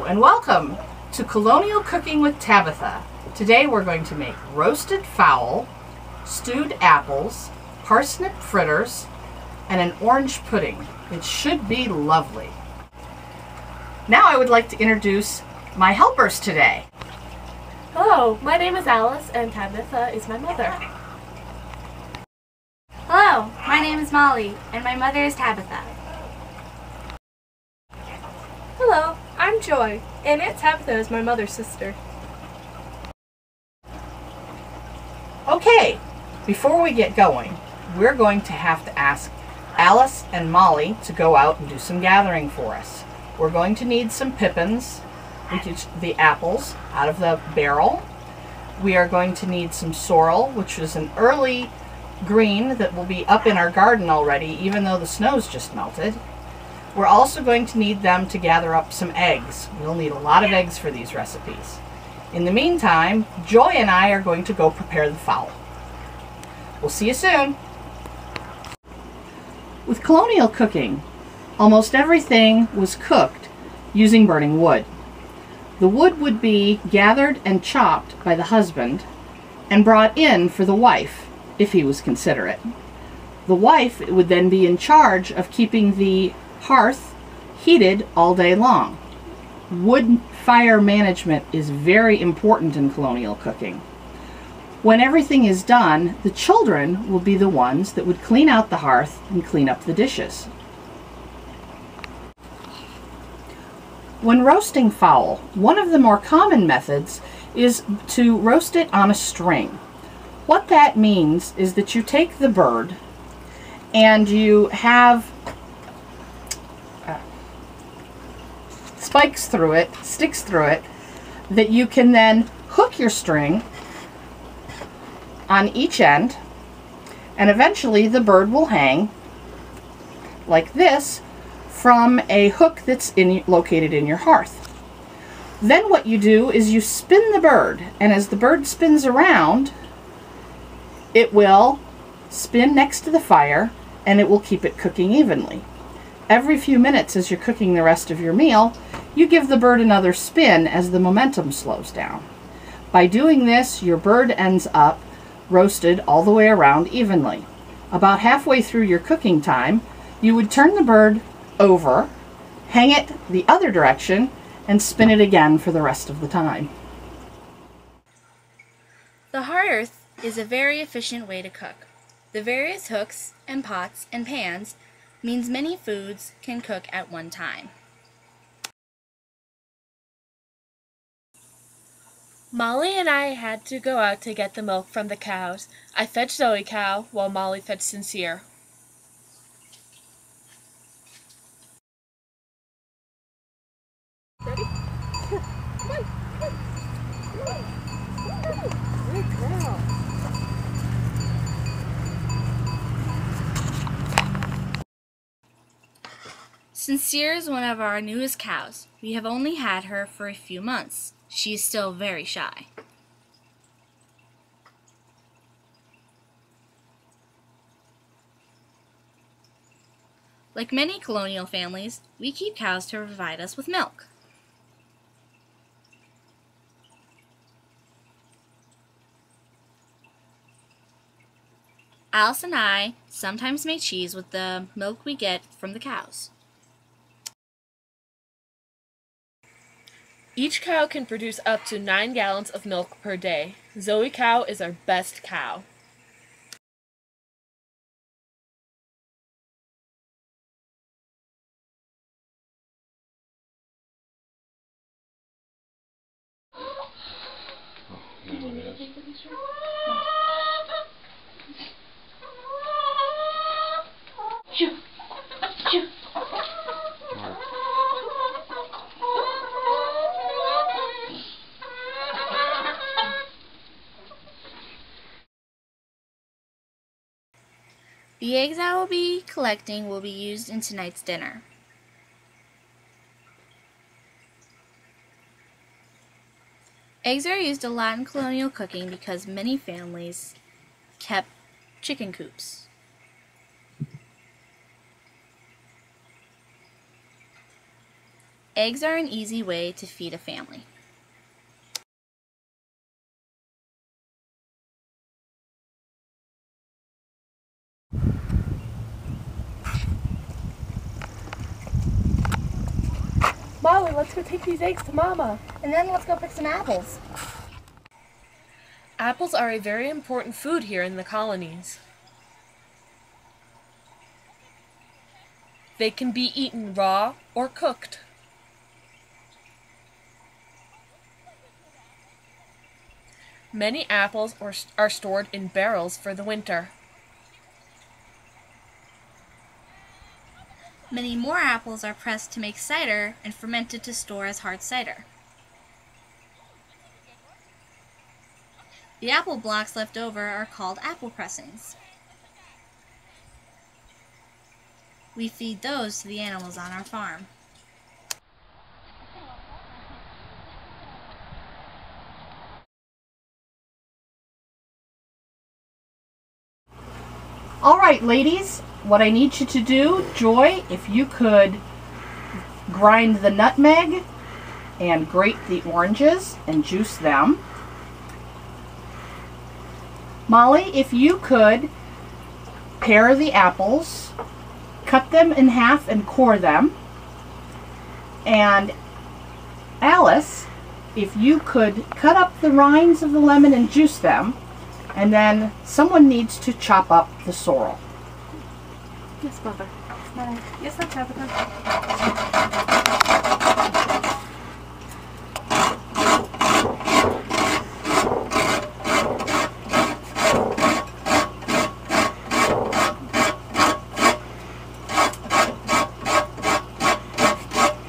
Hello and welcome to Colonial Cooking with Tabitha. Today we're going to make roasted fowl, stewed apples, parsnip fritters, and an orange pudding. It should be lovely. Now I would like to introduce my helpers today. Hello, my name is Alice and Tabitha is my mother. Hello, my name is Molly and my mother is Tabitha. Hello, I'm Joy and Aunt Tabitha is my mother's sister. Okay, before we get going, we're going to have to ask Alice and Molly to go out and do some gathering for us. We're going to need some pippins, which is the apples out of the barrel. We are going to need some sorrel, which is an early green that will be up in our garden already, even though the snow's just melted. We're also going to need them to gather up some eggs. We'll need a lot of eggs for these recipes. In the meantime, Joy and I are going to go prepare the fowl. We'll see you soon. With colonial cooking, almost everything was cooked using burning wood. The wood would be gathered and chopped by the husband and brought in for the wife, if he was considerate. The wife would then be in charge of keeping the hearth heated all day long. Wood fire management is very important in colonial cooking. When everything is done, the children will be the ones that would clean out the hearth and clean up the dishes. When roasting fowl, one of the more common methods is to roast it on a string. What that means is that you take the bird and you have spikes through it, sticks through it, that you can then hook your string on each end, and eventually the bird will hang like this from a hook that's located in your hearth. Then what you do is you spin the bird, and as the bird spins around, it will spin next to the fire and it will keep it cooking evenly. Every few minutes as you're cooking the rest of your meal, you give the bird another spin as the momentum slows down. By doing this, your bird ends up roasted all the way around evenly. About halfway through your cooking time, you would turn the bird over, hang it the other direction, and spin it again for the rest of the time. The hearth is a very efficient way to cook. The various hooks and pots and pans means many foods can cook at one time. Molly and I had to go out to get the milk from the cows. I fed Zoe cow while Molly fed Sincere. Ready? Good girl. Sincere is one of our newest cows. We have only had her for a few months. She is still very shy. Like many colonial families, we keep cows to provide us with milk. Alice and I sometimes make cheese with the milk we get from the cows. Each cow can produce up to 9 gallons of milk per day. Zoe cow is our best cow. The eggs I will be collecting will be used in tonight's dinner. Eggs are used a lot in colonial cooking because many families kept chicken coops. Eggs are an easy way to feed a family. Molly, let's go take these eggs to Mama. And then let's go pick some apples. Apples are a very important food here in the colonies. They can be eaten raw or cooked. Many apples are stored in barrels for the winter. Many more apples are pressed to make cider and fermented to store as hard cider. The apple blocks left over are called apple pressings. We feed those to the animals on our farm. All right, ladies, what I need you to do, Joy, if you could grind the nutmeg and grate the oranges and juice them. Molly, if you could pare the apples, cut them in half and core them. And Alice, if you could cut up the rinds of the lemon and juice them. And then someone needs to chop up the sorrel. Yes, Mother. Yes, Aunt Tabitha.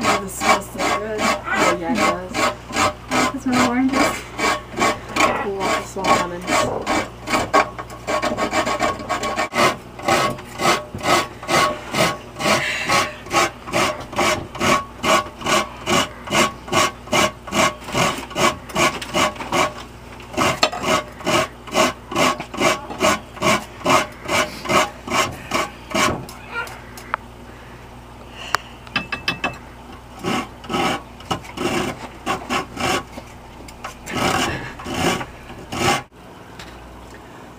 Oh, this smells so good. Oh, yeah, it does. This one oranges. Pull off the small lemons.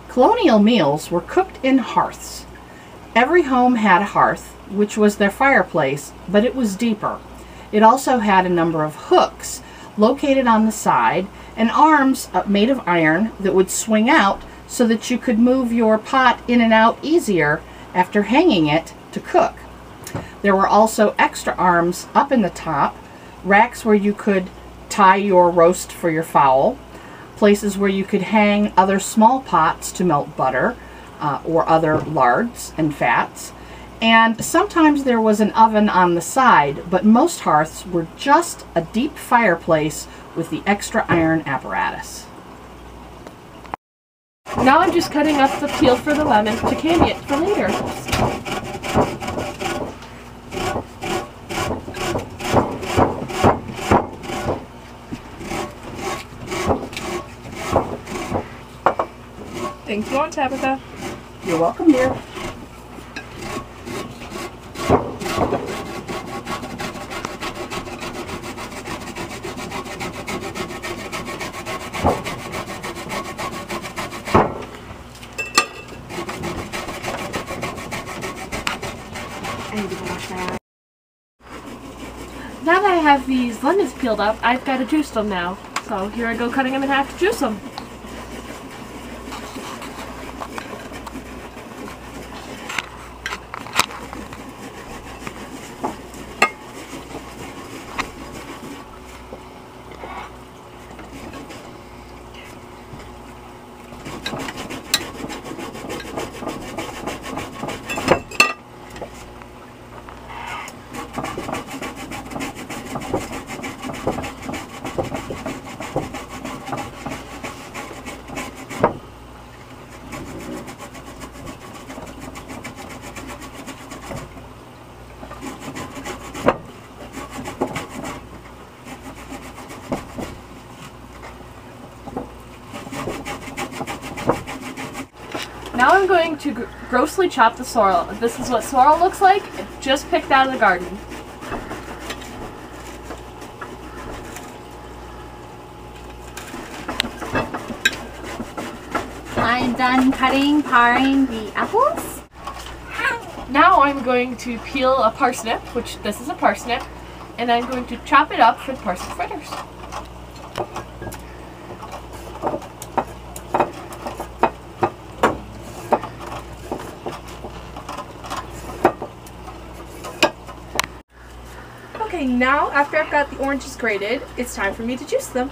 Colonial meals were cooked in hearths. Every home had a hearth, which was their fireplace, but it was deeper. It also had a number of hooks located on the side and arms made of iron that would swing out so that you could move your pot in and out easier after hanging it to cook. There were also extra arms up in the top, racks where you could tie your roast for your fowl, places where you could hang other small pots to melt butter or other lards and fats. And sometimes there was an oven on the side, but most hearths were just a deep fireplace with the extra iron apparatus. Now I'm just cutting up the peel for the lemon to candy it for later. Thank you, Aunt Tabitha. You're welcome, dear. Now that I have these lemons peeled up, I've got to juice them now. So here I go cutting them in half to juice them. Now I'm going to grossly chop the sorrel. This is what sorrel looks like, just picked out of the garden. done cutting, paring the apples. Now I'm going to peel a parsnip, which this is a parsnip, and I'm going to chop it up for the parsnip fritters. Okay, now after I've got the oranges grated, it's time for me to juice them.